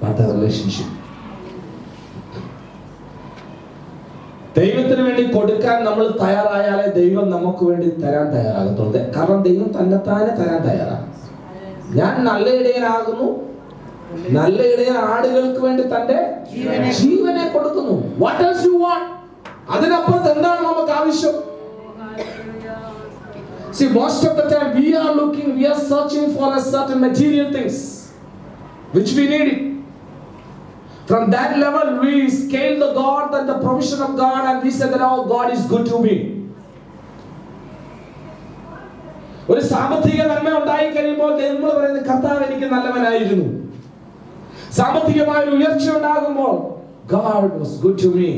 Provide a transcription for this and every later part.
but the relationship. ദൈവത്തിന് വേണ്ടി കൊടുക്കാൻ നമ്മൾ തയ്യാറായാലേ ദൈവം നമുക്ക് വേണ്ടി തരാൻ തയ്യാറാകത്തുള്ളൂ. കാരണം ദൈവം തന്നെത്താനെ തരാൻ തയ്യാറാണ്. ഞാൻ നല്ല ഇടയനാകുന്നു, നല്ല ഇടയൻ ആടുകൾക്ക് വേണ്ടി തന്റെ ജീവനെ കൊടുക്കുന്നു. What else you want? അതിനപ്പുറത്ത് എന്താണ് നമുക്ക് ആവശ്യം? See, most of the time we are searching for a certain material things which we need. From that level we scale the God and the provision of God, and we say that, oh, God is good to me. ഒരു സാമ്പത്തിക നന്മ ഉണ്ടായി കഴിയുമ്പോൾ നമ്മൾ പറയുന്നത് കർത്താവ് എനിക്ക് നല്ലവനായിരുന്നു. സാമ്പത്തികമായ ഒരു ഉയർച്ച ഉണ്ടാകുമ്പോൾ God was good to me.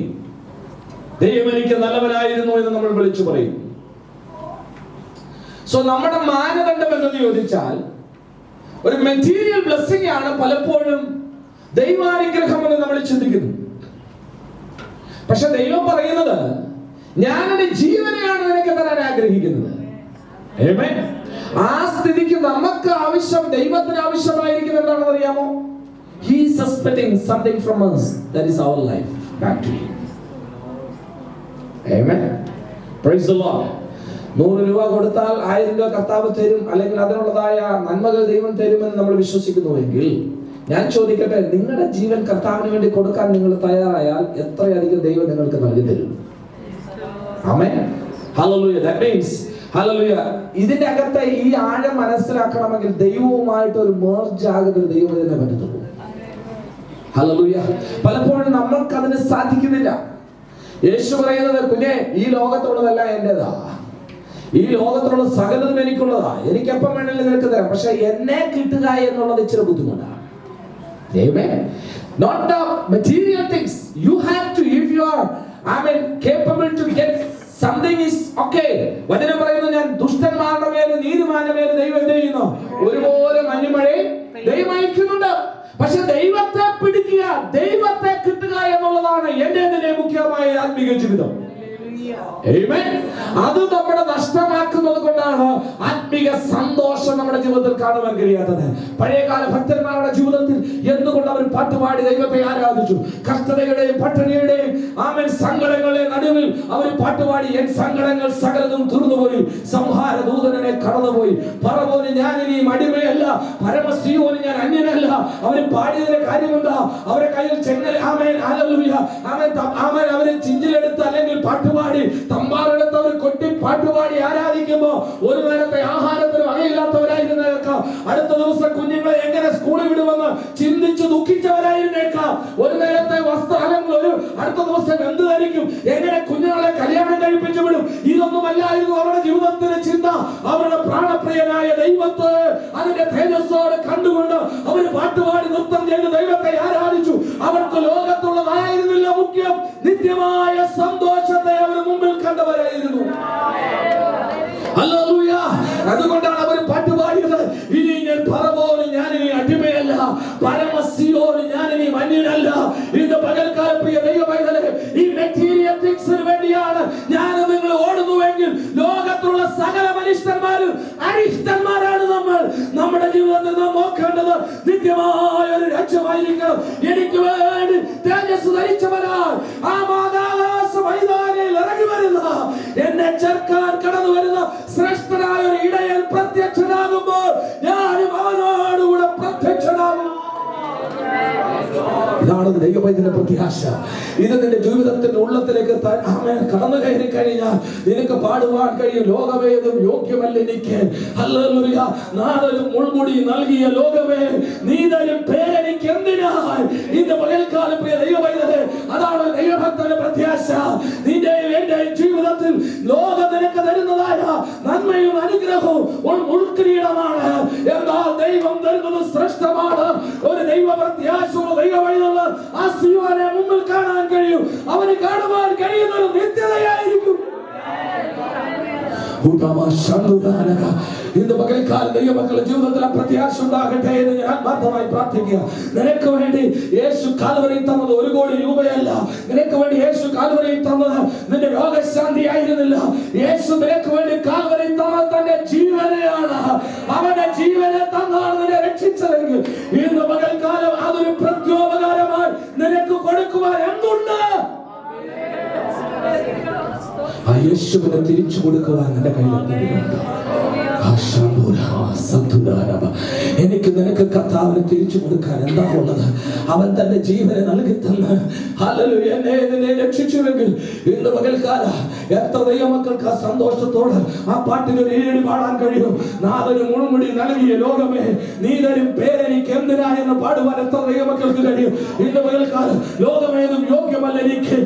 ദൈവം എനിക്ക് നല്ലവനായിരുന്നു എന്ന് നമ്മൾ വിളിച്ചു പറയും. സോ നമ്മുടെ മാനദണ്ഡം എന്ന് ചോദിച്ചാൽ ഒരു മെറ്റീരിയൽ ബ്ലെസ്സിംഗ് ആണ് പലപ്പോഴും ദൈവാനുഗ്രഹം എന്ന് നമ്മൾ ചിന്തിക്കുന്നു. പക്ഷെ ദൈവം പറയുന്നത് ഞാൻ എന്റെ ജീവനെയാണ് നിനക്ക് തരാൻ ആഗ്രഹിക്കുന്നത്. ആമേൻ. ആ സ്ഥിതിക്ക് നമുക്ക് ആവശ്യം, ദൈവത്തിന് ആവശ്യമായിരിക്കുന്നത് എന്താണെന്ന് അറിയാമോ? He is expecting something from us, that is our life back to him. Amen. Praise the Lord. 100 രൂപ കൊടുത്താൽ 1000 രൂപ കർത്താവ് തരും, അല്ലെങ്കിൽ അതിനുള്ളതായ നന്മകൾ ദൈവം തരുമെന്ന് നമ്മൾ വിശ്വസിക്കുന്നുവെങ്കിൽ ഞാൻ ചോദിക്കട്ടെ, നിങ്ങളുടെ ജീവൻ കർത്താവിന് വേണ്ടി കൊടുക്കാൻ നിങ്ങൾ തയ്യാറായാൽ എത്രയധികം ദൈവം നിങ്ങൾക്ക് നൽകി തരും. ആമേൻ. ഹല്ലേലൂയ. That means ഹല്ലേലൂയ, ഇതിന്റെ അകത്തെ ഈ ആഴം മനസ്സിലാക്കണമെങ്കിൽ ദൈവവുമായിട്ട് ഒരു മെർജ് ആകുന്ന ഒരു ദൈവം തന്നെ പറ്റത്തുള്ളൂ. ഹല്ലേലൂയ. പലപ്പോഴും നമ്മൾക്ക് അതിന് സാധിക്കുന്നില്ല. യേശു പറയുന്നത്, കുഞ്ഞെ, ഈ ലോകത്തുള്ളതല്ല എന്റേതാ, ഈ ലോകത്തുള്ള സകലതും എനിക്കുള്ളതാ, എനിക്ക് എപ്പം വേണമെങ്കിലും നിനക്ക് തരാം, പക്ഷെ എന്നെ കിട്ടുക എന്നുള്ളത് ഇച്ചിരി ബുദ്ധിമുട്ടാണ്. Amen. Not the material things. You have to, if you are, capable to get something is okay. വചനം പറയുന്നു, ഞാൻ ദുഷ്ടന്മാരുടെ മേലും നീതിമാന്റെ മേലും ദൈവം എന്ത് ചെയ്യുന്നു? ഒരുപോലെ മഞ്ഞുമഴയെ ദൈവം അയക്കുന്നുണ്ട്. പക്ഷെ ദൈവത്തെ പിടിക്കുക, ദൈവത്തെ കിട്ടുക എന്നുള്ളതാണ് എന്റെ മുഖ്യമായ ആത്മീയ ജീവിതം. Amen. അത് നമ്മുടെ നഷ്ടമാക്കുന്നത് കൊണ്ടാണ് ആത്മീയ സന്തോഷം നമ്മുടെ ജീവിതത്തിൽ കാണുവാൻ കഴിയാത്തത്. പഴയകാല ഭക്തന്മാരുടെ ജീവിതത്തിൽ എന്തുകൊണ്ട് അവർ പാട്ടുപാടി ദൈവത്തെ ആരാധിച്ചു? കഷ്ടതയുടെയും പട്ടിണിയുടെയും സങ്കടങ്ങളുടെയും നടുവിൽ അവർ പാട്ടുപാടി, എൻ സങ്കടങ്ങൾ സകലതും തീർന്നുപോയി, സംഹാര ദൂതനെ കടന്നുപോയി, പറവോന് ഞാൻ ഇനിയും അടിമയല്ല, പരമസിയോന് ഞാൻ അന്യനല്ല. അവർ പാടിയതിന്റെ കാര്യമുണ്ടാ? അവരെ കയ്യിൽ ചെങ്ങൽ, ആമേൻ, ഹല്ലേലൂയ, ആമേൻ, ആമേൻ, അവരെ ചിഞ്ചിലെടുത്ത് അല്ലെങ്കിൽ പാട്ടുപാടി തമ്പാറെടുത്ത് അവർ കൊട്ടി പാട്ടുപാടി ആരാധിക്കുമ്പോ ഒരു നേരത്തെ ആഹാരത്തിന് വകയില്ലാത്തവരായിരുന്നേക്കാം. അടുത്ത ദിവസം കുഞ്ഞുങ്ങളെ എങ്ങനെ സ്കൂളിൽ വിടുമെന്ന് ചിന്തിച്ച് ദുഃഖിച്ചവരായിരുന്നേക്കാം. ഒരു നേരത്തെ വസ്ത്രങ്ങൾ, ഒരു അടുത്ത ദിവസം എന്ത് ധരിക്കും, എങ്ങനെ കുഞ്ഞുങ്ങളെ കല്യാണം കഴിപ്പിച്ചു വിടും, ഇതൊന്നുമല്ലായിരുന്നു അവരുടെ ജീവിതത്തിലെ ചിന്ത. അവരുടെ പ്രാണപ്രിയനായ ദൈവത്തെ അതിന്റെ തേജസ്സോടെ കണ്ടുകൊണ്ട് അവർ പാട്ടുപാടി നൃത്തം ചെയ്ത് ദൈവത്തെ ആരാധിച്ചു. അവർക്ക് ലോകത്തുള്ളതായിരുന്നില്ല മുഖ്യം, നിത്യമായ സന്തോഷത്തെ അവർ മുമ്പിൽ കണ്ടവരായിരുന്നു. ഹല്ലേലൂയ. അതുകൊണ്ടാണ് അവർ പാട്ടുപാടിയത്, ഇനി ഞാൻ പറവോന് ഞാനിനി അടിമയല്ല, പരമസിയോന് ഞാനിനി അന്യനല്ല. ഇന്ന് പകൽക്കാലം പ്രിയ ദൈവമൈതലേ, ഈ മെറ്റീരിയൽ തിങ്സിന് വേണ്ടിയാണ് ഞാൻ നിങ്ങൾ ഓടുന്നുവെങ്കിൽ ലോകത്തുള്ള സകല മനുഷ്യന്മാരും അരിഷ്ടന്മാരാണ് നമ്മൾ. നമ്മുടെ ജീവിതത്തിൽ നാം നോക്കേണ്ടത് നിത്യമായ ഒരു രാജ്യമായിരിക്കണം. എനിക്ക് വേണ്ടി തേജസ് ധരിച്ചവരാൽ ആ മാതാകാശ മൈതാനിയിൽ ഇറങ്ങി വരുന്ന, എന്നെ ചേർക്കാൻ കടന്നു വരുന്ന ശ്രേഷ്ഠനായ ഒരു ഇടയൻ പ്രത്യക്ഷനാകുമ്പോൾ ഞാനും അവനോടുകൂടെ പ്രത്യക്ഷനാകും. ഇതാണ് ദൈവത്തിന്റെ പ്രത്യാശ. ഇത് നിന്റെ ജീവിതത്തിന്റെ ഉള്ളത്തിലേക്ക് കടന്നു കയറി കഴിഞ്ഞാൽ നിനക്ക് പാടുവാൻ കഴിയും, ലോകമേതും യോഗ്യമല്ല എനിക്ക്. ഹല്ലേലൂയ. നാദരും മുൾമുടി നൽകിയ ലോകമേ, നീ തരും പേരെനിക്ക് എന്തിനായി? ഇന്ന് പകൽക്കാലം പ്രിയ ദൈവമൈതലേ, അതാണ് ദൈവഭക്തന്റെ പ്രത്യാശ. നിന്റെയും എന്റെയും ജീവിതത്തിൽ ലോകം നിനക്ക് തരുന്നതായ നന്മയും അനുഗ്രഹവും ഉൾക്കിരീടമാണ്. എന്നാൽ ദൈവം തരുന്നത് ശ്രേഷ്ഠമാണ്. ഒരു ദൈവ പ്രത്യാശയുള്ള ദൈവമൈതലുള്ള ആ സിയോനെ മുമ്പിൽ കാണാൻ കഴിയും. അവന് കാണുവാൻ കഴിയുന്നത് നിത്യതയായിരിക്കും. ഇന്ന് പകൽക്കാലം ദൈവമക്കളുടെ ജീവിതത്തിൽ പ്രത്യാശ ഉണ്ടാകട്ടെ എന്ന് ഞാൻ ആത്മാർത്ഥമായി പ്രാർത്ഥിക്കുക. നിനക്ക് വേണ്ടി യേശു കാൽവരിയിൽ തന്നത് 1 കോടി രൂപയല്ല. നിനക്ക് വേണ്ടി യേശു കാൽവരിയിൽ തന്നത് നിന്റെ രോഗശാന്തി ആയിരുന്നില്ല. യേശു നിനക്ക് വേണ്ടി കാൽവരിയിൽ തന്നത് തന്റെ ജീവനെയാണ്. അവന്റെ ജീവനെ തന്നാണ് നിന്നെ രക്ഷിച്ചതെങ്കിൽ ഇന്ന് പകൽക്കാലം അതൊരു പ്രത്യേക യേശുവിനെ തിരിച്ചു കൊടുക്കുവാൻ എൻ്റെ കയ്യിലെന്തെങ്കിലുമുണ്ട്. എനിക്ക് നിനക്ക് കർത്താവിനെ തിരിച്ചു കൊടുക്കാൻ എന്താ ഉള്ളത്? അവൻ തന്റെ ജീവനെ നൽകി തന്ന് ഹല്ലേലൂയ എന്നെ രക്ഷിച്ചുവെങ്കിൽ ഇന്ന് പകൽക്കാല എത്ര ദൈവമക്കൾക്ക് ആ സന്തോഷത്തോട് ആ പാട്ടിന് ഒരു ഈടി പാടാൻ കഴിയും. നാഥന് മുൾമുടി നൽകിയ ലോകമേ നീ തരും പേരെനിക്ക് എന്തിനാ എന്ന് പാടുവാൻ എത്ര ദൈവമക്കൾക്ക് കഴിയും? ഇന്ന് പകൽക്കാലം ലോകമേതും യോഗ്യമല്ല എനിക്ക്.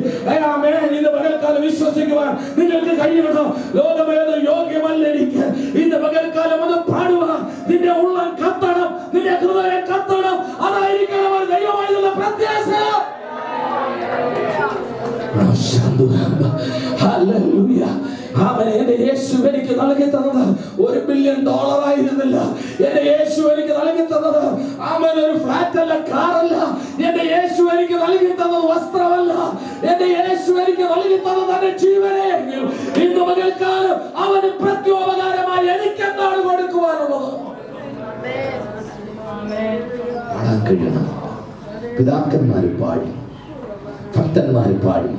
ഇന്ന് പകൽക്കാലം വിശ്വസിക്കുവാൻ നിങ്ങൾക്ക് കഴിയണോ? ലോകമേതും യോഗ്യമല്ല എനിക്ക്. ഇന്ന് പകൽക്കാലം അത് പാടുവാൻ നിന്റെ ഉള്ളം കത്തണം, നിന്റെ ഹൃദയം കത്തണം. അതായിരിക്കണം ഒരു ദൈവമായിട്ടുള്ള പ്രത്യാശ. ഹല്ലേലൂയ. അവനെ എന്റെ യേശു എനിക്ക് നൽകി തന്നത് $1 ബില്യൺ ആയിരുന്നില്ല. എന്റെ യേശു എനിക്ക് നൽകി തന്നത് അവൻ ഒരു ഫ്ലാറ്റ് അല്ല, കാറല്ല. എന്റെ യേശു എനിക്ക് നൽകി തന്നത് വസ്ത്രമല്ല. എന്റെ യേശു എനിക്ക് നൽകി തന്നത് എന്റെ ജീവനെങ്കിൽ ഇന്ന് പകൽക്കാലം അവന് പ്രത്യോപകാരമായി എനിക്ക് എന്താണ് കൊടുക്കുവാനുള്ളത്? പാടാൻ കഴിയണം. പിതാക്കന്മാര് പാടി, ഭക്തന്മാര് പാടി.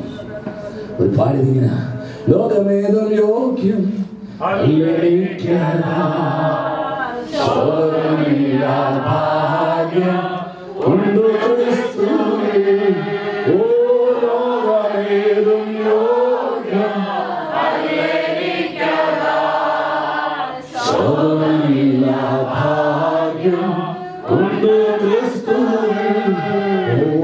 ഒരു പാടി ഇങ്ങനെ ലോകമേതും യോഗ്യം ഭാഗ്യം ഉണ്ടു ക്രിസ്തുവിൽ. ഓ ലോകമേതും യോഗ്യം ഭാഗ്യം ഉണ്ടു ക്രിസ്തുവിൽ. ഓ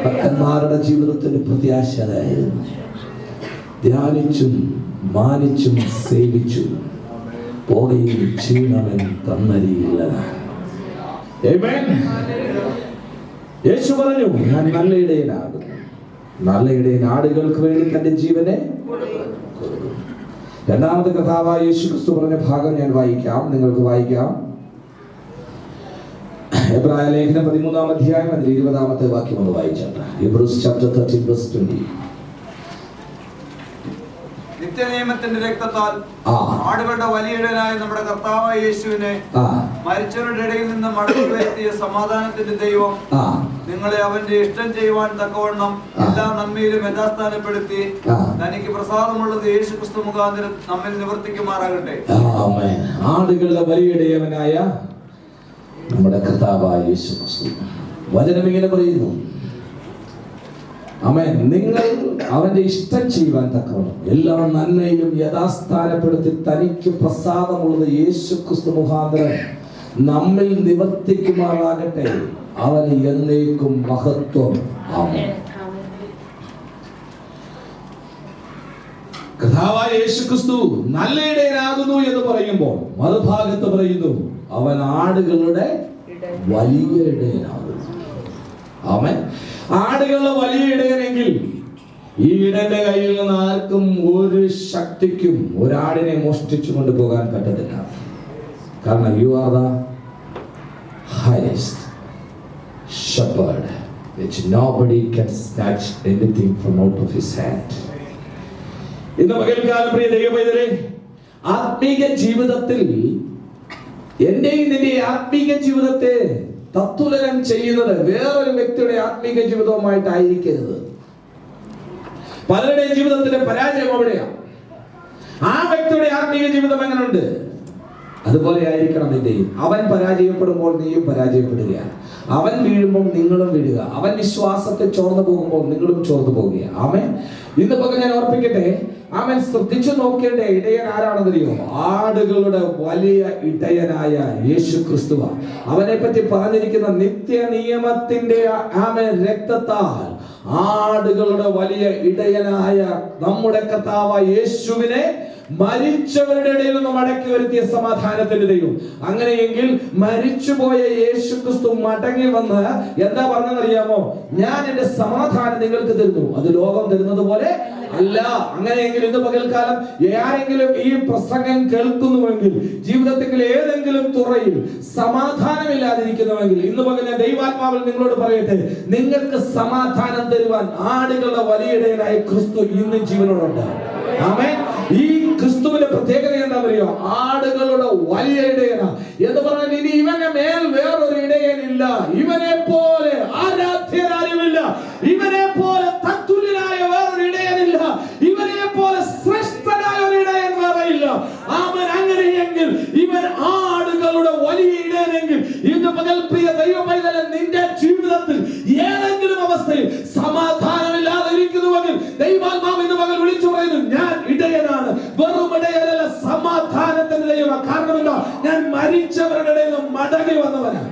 ഭക്തന്മാരുടെ ജീവിതത്തിന് പ്രത്യാശയായിരുന്നു. ധ്യാനിച്ചും മാനിച്ചും സേവിച്ചു പോകയും ക്ഷീണമൻ തന്നരിയില്ല. യേശു പറഞ്ഞു, ഞാൻ നല്ല ഇടയനാകും. നല്ല ഇടയൻ ആടുകൾക്ക് വേണ്ടി തന്റെ ജീവനെ കൊടുക്കും. രണ്ടാമത്തെ കർത്താവായ യേശു ക്രിസ്തു പറഞ്ഞ ഭാഗം ഞാൻ വായിക്കാം, നിങ്ങൾക്ക് വായിക്കാം. എബ്രായ ലേഖനം 13-ാം അധ്യായം അതിൽ 20-ാമത്തെ വാക്യം ഒന്ന് വായിച്ചാട്ടെ. Hebrews chapter 13 verse 20. നിത്യനിയമത്തിന്റെ രക്തത്താൽ ആടുകളുടെ വലിയിടനായ നമ്മുടെ കർത്താവായ യേശുവിനെ മരിച്ചവരുടെ ഇടയിൽ നിന്ന് മടക്കി വരുത്തിയ സമാധാനത്തിന്റെ ദൈവം നിങ്ങളെ അവന്റെ ഇഷ്ടം ചെയ്യുവാൻ തക്കവണ്ണം എല്ലാ നന്മയിലും യഥാസ്ഥാനപ്പെടുത്തി തനിക്ക് പ്രസാദമുള്ളത് യേശു ക്രിസ്തു മുഖാന്തരം നമ്മിൽ നിവർത്തിക്കുമാറാകട്ടെ. ആടുകളുടെ വലിയിടയവനായ നമ്മുടെ കർത്താവായ യേശു ക്രിസ്തു വചനം ഇങ്ങനെ പറയുന്നു, ആമേൻ, നിങ്ങൾ അവന്റെ ഇഷ്ടം ചെയ്യുവാൻ തക്കവണ്ണം എല്ലാ നന്മയിലും യഥാസ്ഥാനപ്പെടുത്തി തനിക്ക് പ്രസാദമുള്ളത് യേശു ക്രിസ്തു മുഖാന്തരം നമ്മിൽ നിവർത്തിക്കുമാറാകട്ടെ. അവന് എന്നേക്കും മഹത്വം ആമേൻ. കർത്താവായ യേശുക്രിസ്തു നല്ല ഇടയനാകുന്നു എന്ന് പറയുമ്പോൾ മറുഭാഗത്ത് പറയുന്നു അവൻ ആടുകളുടെ വലിയ ഇടയനാകുന്നു. ആമേൻ. ആടുകളുടെ വലിയ ഇടയനെങ്കിൽ ഈ ഇടയന്റെ കയ്യിൽ നിന്ന് ആർക്കും ഒരു ശക്തിക്കും ഒരാടിനെ മോഷ്ടിച്ചു കൊണ്ടുപോകാൻ പറ്റത്തില്ല. കാരണം you are the highest shepherd which nobody can snatch anything from out of his hand. ഇന്ന് പകൽക്കാലം പ്രിയ ദൈവമൈതലേ, ആത്മീക ജീവിതത്തിൽ എന്റെയും നിന്റെ ആത്മീക ജീവിതത്തെ തത്തുലനം ചെയ്യുന്നത് വേറൊരു വ്യക്തിയുടെ ആത്മീക ജീവിതവുമായിട്ടായിരിക്കരുത്. പലരുടെയും ജീവിതത്തിന്റെ പരാജയം അവിടെയാണ്. ആ വ്യക്തിയുടെ ആത്മീക ജീവിതം എങ്ങനെയുണ്ട് അതുപോലെ ആയിരിക്കണം നിന്റെയും. അവൻ പരാജയപ്പെടുമ്പോൾ നീയും പരാജയപ്പെടുക, അവൻ വീഴുമ്പോൾ നിങ്ങളും വീഴുക, അവൻ വിശ്വാസത്തെ ചോർന്നു പോകുമ്പോൾ നിങ്ങളും ചോർന്നു പോകുക. ആമേൻ. ഇന്ന് പകൽ ഞാൻ ഓർപ്പിക്കട്ടെ, അവൻ ശ്രദ്ധിച്ചു നോക്കേണ്ട ഇടയൻ ആരാണെന്നറിയോ? ആടുകളുടെ വലിയ ഇടയനായ യേശു ക്രിസ്തുവ. അവനെ പറ്റി പറഞ്ഞിരിക്കുന്ന നിത്യ നിയമത്തിന്റെ ആമേൻ രക്തത്താൽ ആടുകളുടെ വലിയ ഇടയനായ നമ്മുടെ കർത്താവായ യേശുവിനെ മരിച്ചവരുടെ ഇടയിൽ നിന്ന് മടക്കി വരുത്തിയ സമാധാനത്തിന്റെ ദൈവം. അങ്ങനെയെങ്കിൽ മരിച്ചുപോയ യേശു ക്രിസ്തു മടങ്ങി വന്ന് എന്താ പറഞ്ഞറിയാമോ? ഞാൻ എന്റെ സമാധാനം നിങ്ങൾക്ക് തരുന്നു, അത് ലോകം തരുന്നത് പോലെ അല്ല. അങ്ങനെയെങ്കിൽ ഇന്ന് പകൽക്കാലം ആരെങ്കിലും ഈ പ്രസംഗം കേൾക്കുന്നുവെങ്കിൽ, ജീവിതത്തിൽ ഏതെങ്കിലും തുറയിൽ സമാധാനമില്ലാതിരിക്കുന്നുവെങ്കിൽ, ഇന്ന് പകൽ ദൈവാത്മാവിൽ നിങ്ങളോട് പറയട്ടെ, നിങ്ങൾക്ക് സമാധാനം തരുവാൻ ആടുകളുടെ വലിയ ഇടയനായ ക്രിസ്തു ഇന്ന് ജീവനോടുണ്ട്. ആമേൻ. ഈ ക്രിസ്തുവിന്റെ പ്രത്യേകത എന്താ പറയുക? ആടുകളുടെ വലിയ ഇടയന എന്ന് പറഞ്ഞാൽ ഇനി ഇവനെ മേൽ വേറൊരു ഇടയനില്ല. ഇവനെ പോലെ ആരാധ്യരാരുമില്ല, ഇവനെ പോലെ തത്തുല്യനായ വേറൊരു ഇടയനില്ല, ഇവനെ പോലെ ശ്രേഷ്ഠനായ ഒരു ഇടയൻ വേറെയില്ല. അവൻ അങ്ങനെയെങ്കിൽ ഇവൻ ആടുകളുടെ വലിയ ഇടയനെങ്കിൽ ഇന്ന് പകൽ പ്രിയ ദൈവമൈതലേ, നിന്റെ ജീവിതത്തിൽ ഏതെങ്കിലും അവസ്ഥയിൽ സമാധാനമില്ലാതെ ഇരിക്കുന്നുവെങ്കിൽ ദൈവാത്മാവ് ഇന്ന് പകൽ വിളിച്ചു പറയുന്നു, ഞാൻ ഇടയനാണ്, വെറും ഇടയനല്ല, സമാധാനത്തിന്റെ ദൈവമാണ്. കാരണം എന്താ? ഞാൻ മരിച്ചവരുടെ ഇടയിൽ നിന്ന് മടങ്ങി വന്നവനാണ്.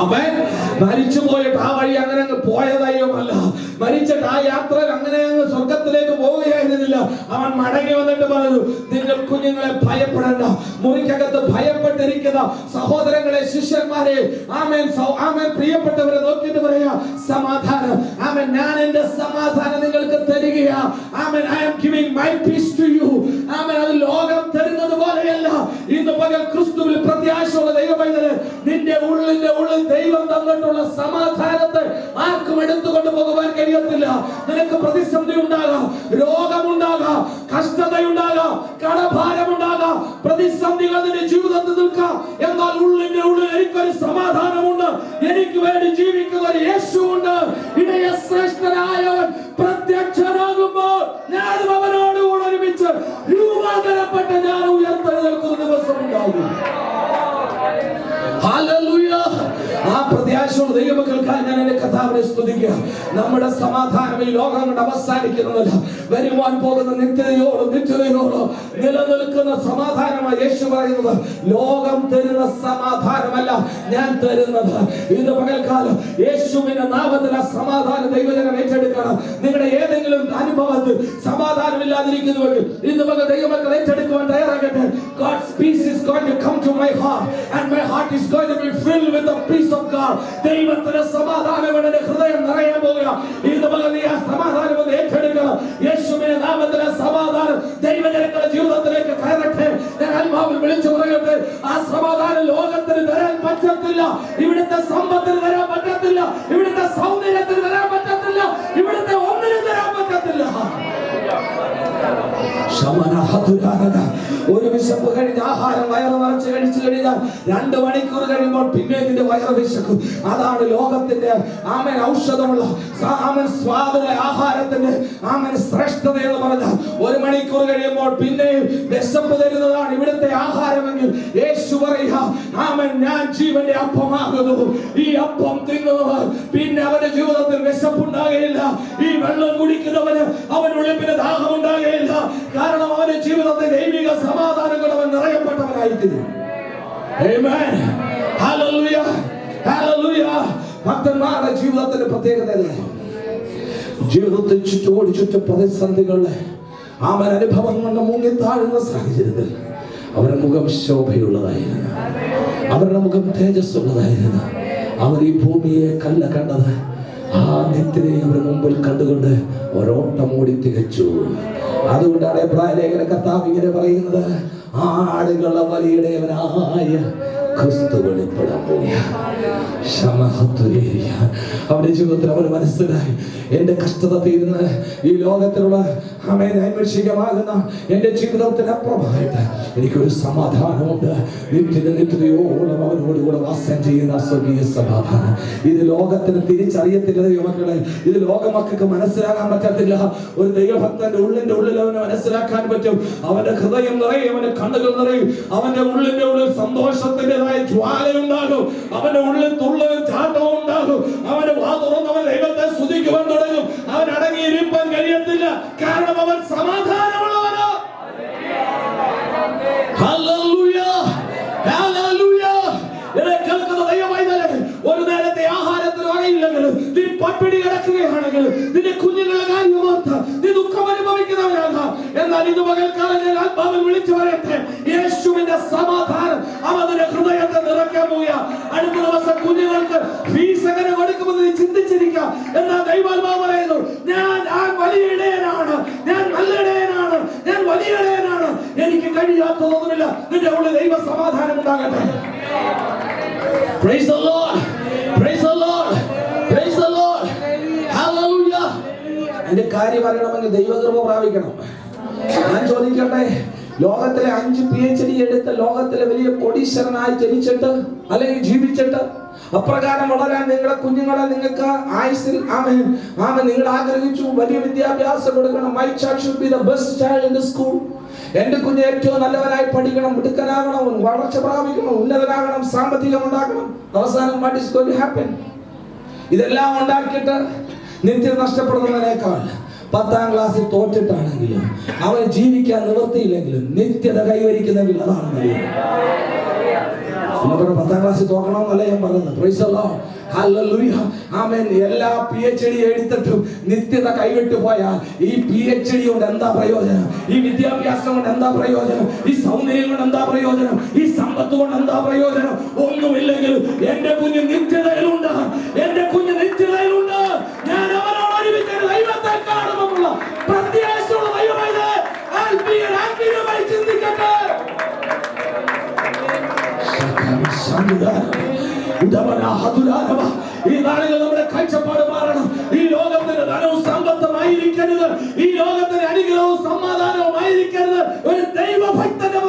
അവൻ മരിച്ചു പോയിട്ട് ആ വഴി അങ്ങനെ അങ്ങ് പോയതായുമല്ല, മരിച്ചിട്ട് ആ യാത്ര അങ്ങനെ അങ്ങ് സ്വർഗത്തിലേക്ക് പോവുകയായിരുന്നില്ല. അവൻ മടങ്ങി വന്നിട്ട് പറഞ്ഞു, നിങ്ങൾ കുഞ്ഞുങ്ങളെ ഭയപ്പെടേണ്ട, മുറിക്കകത്ത് ഭയപ്പെട്ടിരിക്കുന്ന സഹോദരങ്ങളെ, ശിഷ്യന്മാരെ, ആമേൻ ആമേൻ പ്രിയപ്പെട്ടവരെ നോക്കിയിട്ട് പറയാ, സമാധാനം, ആമേൻ, ഞാൻ എന്റെ സമാധാനം നിങ്ങൾക്ക് തരികയാ. ആമേൻ, I am giving my peace to you. ആമേൻ, അത് ലോകം തരുന്നത് പോലെയല്ല. ഇന്ന് പകൽ ക്രിസ്തുവിൽ പ്രത്യാശയുള്ള ദൈവമൈതലേ, നിന്റെ ഉള്ളിന്റെ ഉള്ളിൽ ദൈവം തന്നിട്ടുള്ള സമാധാനത്തെ ആർക്കും എടുത്തുകൊണ്ട് പോകുവാൻ കഴിയത്തില്ല. നിനക്ക് പ്രതിസന്ധി ഉണ്ടാകാം, രോഗമുണ്ടാകാം, കഷ്ടതയുണ്ടാകാം, കടഭാരമുണ്ടാകാം, പ്രതിസന്ധികൾ നിന്റെ ജീവിതത്തിൽ നിൽക്കാം. എന്നാൽ ഉള്ളിന്റെ ഉള്ളിൽ എനിക്കൊരു സമാധാനമുണ്ട്, എനിക്ക് വേണ്ടി ജീവിക്കുന്ന ഒരു യേശുവുണ്ട്. ഇടയ ശ്രേഷ്ഠനായവൻ പ്രത്യക്ഷനാകുമ്പോൾ ഞാനും അവനോട് കൂടെ ഒരുമിച്ച് രൂപാന്തരപ്പെട്ട ഞാൻ ഉയർത്തെഴുന്നേൽക്കുന്ന ദിവസമുണ്ടാകും. ഹല്ലേലൂയ. ആ പ്രത്യാശയോടെ ദൈവമക്കൾക്കായി ഞാൻ എന്റെ കർത്താവിനെ സ്തുതിക്കുക. നമ്മുടെ സമാധാനം ഈ ലോകം കൊണ്ട് അവസാനിക്കുന്നതല്ല, വരുവാൻ പോകുന്ന നിത്യതയോടും നിലനിൽക്കുന്ന സമാധാനമാണ് യേശു പറയുന്നത്. ലോകം തരുന്ന സമാധാനമല്ല ഞാൻ തരുന്നത്. ഇന്ന് പകൽക്കാലം യേശുവിന്റെ നാമത്തിൽ ആ സമാധാനം ദൈവജനം ഏറ്റെടുക്കണം. നിങ്ങളുടെ ഏതെങ്കിലും അനുഭവത്തിൽ സമാധാനമില്ലാതിരിക്കുന്നുവെങ്കിൽ ഇന്ന് പകൽ ദൈവമക്കൾ ഏറ്റെടുക്കുവാൻ തയ്യാറാകട്ടെ. God's peace is going to come to my heart and my heart is going to be filled with the peace of God. ദൈവത്തിന്റെ സമാധാനം എന്റെ ഹൃദയം നിറയാൻ പോകുക. ഇന്ന് പകൽ നീ ആ സമാധാനം ഒന്ന് ഏറ്റെടുക്കണം. യേശുവിന്റെ നാമത്തിൽ ആ സമാധാനം ദൈവജനങ്ങളുടെ ജീവിതത്തിലേക്ക് കയറട്ടെ. ഞാൻ ആത്മാവിൽ വിളിച്ചു പറയട്ടെ, ആ സമാധാനം ലോകത്തിന് തരാൻ പറ്റത്തില്ല, ഇവിടുത്തെ സമ്പത്തിന് തരാൻ പറ്റത്തില്ല, ഇവിടുത്തെ സൗന്ദര്യത്തിന് തരാൻ പറ്റത്തില്ല, ഇവിടുത്തെ ഒന്നിനും തരാൻ പറ്റത്തില്ല. ഒരു വിശപ്പ് കഴിഞ്ഞ് ആഹാരം വയറ് നിറച്ച് കഴിച്ചു കഴിഞ്ഞാൽ 2 മണിക്കൂർ കഴിയുമ്പോൾ പിന്നെ നിന്റെ വയറ് വിശക്കും. അതാണ് ലോകത്തിന്റെ ആമേൻ ഔഷധമുള്ള ആമേൻ സ്വാദുള്ള ആഹാരത്തിന്റെ ആമേൻ ശ്രേഷ്ഠത എന്ന് പറഞ്ഞാൽ 1 മണിക്കൂർ കഴിയുമ്പോൾ പിന്നെ വിശപ്പ് തരുന്നതാണ് ഇവിടുത്തെ ആഹാരമെങ്കിൽ യേശു പറയുക, ആമേൻ, ഞാൻ ജീവന്റെ അപ്പമാകുന്നു. ഈ അപ്പം തിന്നുന്നവർ പിന്നെ അവന്റെ ജീവിതത്തിൽ വിശപ്പുണ്ടാകുകയില്ല. ഈ വെള്ളം കുടിക്കുന്നവന് അവനുള്ളിൽ പിന്നെ ദാഹം ഉണ്ടാകുകയില്ല. കാരണം അവന്റെ ജീവിതത്തിൽ ദൈവിക സമാധാനം കൊണ്ട് അവൻ നിറയപ്പെട്ടവനായിരിക്കുന്നു. ആമേൻ. Hallelujah, hallelujah. ഭക്തന്മാരുടെ ജീവിതത്തിന്റെ പ്രത്യേകതയല്ലേ? ജീവിതത്തിൽ ചുറ്റും പ്രതിസന്ധികളിലെ അനുഭവം കൊണ്ട് മുങ്ങിത്താഴുന്ന സാഹചര്യത്തിൽ അവരുടെ മുഖം ശോഭയുള്ളതായിരുന്നു, അവരുടെ മുഖം തേജസ്സുള്ളതായിരുന്നു. അവർ ഈ ഭൂമിയെ കല്ല കണ്ടത് ആ നിത്യതയെ അവരുടെ മുമ്പിൽ കണ്ടുകൊണ്ട് ഒരോട്ടം ഓടി തികച്ചു. അതുകൊണ്ടാണ് എബ്രായ ലേഖന കർത്താവ് ഇങ്ങനെ പറയുന്നത്, ആടുകളുടെ വലിയവനായ ക്രിസ്തു വെളിപ്പെടാൻ പോവുക. അവരുടെ ജീവിതത്തിൽ അവർ മനസ്സിലായി, എന്റെ കഷ്ടത തീരുന്ന ഈ ലോകത്തിലുള്ള നൈമിഷികമാകുന്ന എന്റെ ജീവിതത്തിനപ്പുറമായിട്ട് എനിക്കൊരു സമാധാനമുണ്ട്. നിത്യതയോളം അവനോടുകൂടെ വാസം ചെയ്യുന്ന സ്വർഗീയ സമാധാനം. ഇത് ലോകത്തിന് തിരിച്ചറിയത്തില്ല ദൈവമക്കളെ, ഇത് ലോകമക്കൾക്ക് മനസ്സിലാക്കാൻ പറ്റത്തില്ല. ഒരു ദൈവഭക്തന്റെ ഉള്ളിന്റെ ഉള്ളിൽ അവന് മനസ്സിലാക്കാൻ പറ്റും. അവന്റെ ഹൃദയം നിറയും, അവന്റെ കണ്ണുകൾ നിറയും, അവന്റെ ഉള്ളിന്റെ ഉള്ളിൽ സന്തോഷത്തിൻ്റെതായ ജ്വാലയുണ്ടാകും, അവന്റെ ഉള്ളിൽ തുള്ളലും ചാട്ടവും ഉണ്ടാകും. അവന്റെ വാ തുറന്ന് അവൻ ദൈവത്തെ സ്തുതിക്കുവാൻ തുടങ്ങും. അവൻ അടങ്ങിയിരിക്കാൻ കഴിയത്തില്ല, കാരണം അവൻ സമാധാനമുള്ളവനോ. Hallelujah, hallelujah. എന്നെ കേൾക്കുന്ന ദൈവമൈതലേ, ഒരു നേരത്തെ ആഹാരത്തിന് വകയില്ലെങ്കിലും നീ പട്ടിണി കിടക്കുകയാണെങ്കിൽ, നിന്റെ കുഞ്ഞുങ്ങളുടെ കാര്യം ഓർത്ത് നീ ദുഃഖം അനുഭവിക്കുന്നവനാകാം. എന്നാൽ ഇന്ന് പകൽക്കാലം ഞാൻ ആത്മാവിൽ വിളിച്ചു പറയട്ടെ, യേശുവിന്റെ സമാധാനം അവന്റെ ഹൃദയത്തെ നിറയ്ക്കാൻ പോവുക. അടുത്ത ദിവസം കുഞ്ഞുങ്ങൾക്ക് ഫീസ് എങ്ങനെ കൊടുക്കുമെന്ന് നീ ചിന്തിച്ചിരിക്കുക. എന്നാൽ ദൈവാത്മാവ് പറയുന്നു, ഞാൻ വലിയ ഇടയനാണ്, ഞാൻ നല്ല ഇടയനാണ്, ഞാൻ വലിയ ഇടയനാണ്, എനിക്ക് കഴിയാത്തതൊന്നുമില്ല. നിന്റെ ഉള്ളിൽ ദൈവ സമാധാനം ഉണ്ടാകട്ടെ. Praise the Lord, praise the Lord, praise the Lord, hallelujah. എന്റെ കാര്യം അറിയണമെങ്കിൽ ദൈവകൃപ പ്രാപിക്കണം. ഞാൻ ചോദിക്കട്ടെ, ലോകത്തിലെ 5 PhD എടുത്ത ലോകത്തിലെ വലിയ കോടീശ്വരനായി ജനിച്ചിട്ട് അല്ലെങ്കിൽ ജീവിച്ചിട്ട് അപ്രകാരം വളരാൻ നിങ്ങളുടെ കുഞ്ഞുങ്ങളെ നിങ്ങൾക്ക് ആയുസ്സിൽ നിങ്ങൾ ആഗ്രഹിച്ചു, വലിയ വിദ്യാഭ്യാസം കൊടുക്കണം. My child should be the best child in the school. എന്റെ കുഞ്ഞ് ഏറ്റവും നല്ലവനായി പഠിക്കണം, മിടുക്കനാകണം, വളർച്ച പ്രാപിക്കണം, ഉന്നതനാകണം, സാമ്പത്തികം ഉണ്ടാക്കണം. അവസാനം what is going to happen? ഇതെല്ലാം ഉണ്ടാക്കിയിട്ട് നിത്യം നഷ്ടപ്പെടുന്നതിനേക്കാൾ 10ാം ക്ലാസ്സിൽ തോറ്റിട്ടാണെങ്കിലും അവൻ ജീവിക്കാൻ നിവൃത്തിയില്ലെങ്കിലും നിത്യത കൈവരിക്കുന്നെങ്കിൽ അതാണ് നല്ലത്. 10ാം ക്ലാസ്സിൽ തോക്കണം എന്നല്ല ഞാൻ പറയുന്നത്. പ്രൈസ് ദി ലോർഡ്, ഹല്ലേലൂയ, ആമേൻ. എല്ലാ PhD എടുത്തിട്ടും നിത്യത കൈവിട്ടു പോയാൽ ഈ PhD കൊണ്ട് എന്താ പ്രയോജനം? ഈ വിദ്യാഭ്യാസം കൊണ്ട് എന്താ പ്രയോജനം? ഈ സൗന്ദര്യം കൊണ്ട് എന്താ പ്രയോജനം? ഈ സമ്പത്ത് കൊണ്ട് എന്താ പ്രയോജനം? ഒന്നുമില്ലെങ്കിൽ എന്റെ കുഞ്ഞ് നിത്യതയിലുണ്ട്, എന്റെ കുഞ്ഞ് നിത്യതയിലുണ്ട്. ഞാൻ അവനോട് ഒരുമിച്ച് ദൈവത്തെ കാണുമെന്നുള്ള പ്രത്യാശയുള്ള ദൈവമായത് ആത്മീയമായി ചിന്തിക്കട്ടെ. ഈ നാളുകൾ നമ്മുടെ കാഴ്ചപ്പാട് മാറണം. ഈ ലോകത്തിന് ധനവും സമ്പത്തുമായിരിക്കരുത്, ഈ ലോകത്തിന് അനുഗ്രഹവും സമാധാനവും ആയിരിക്കരുത്. ഒരു ദൈവഭക്തന്റെ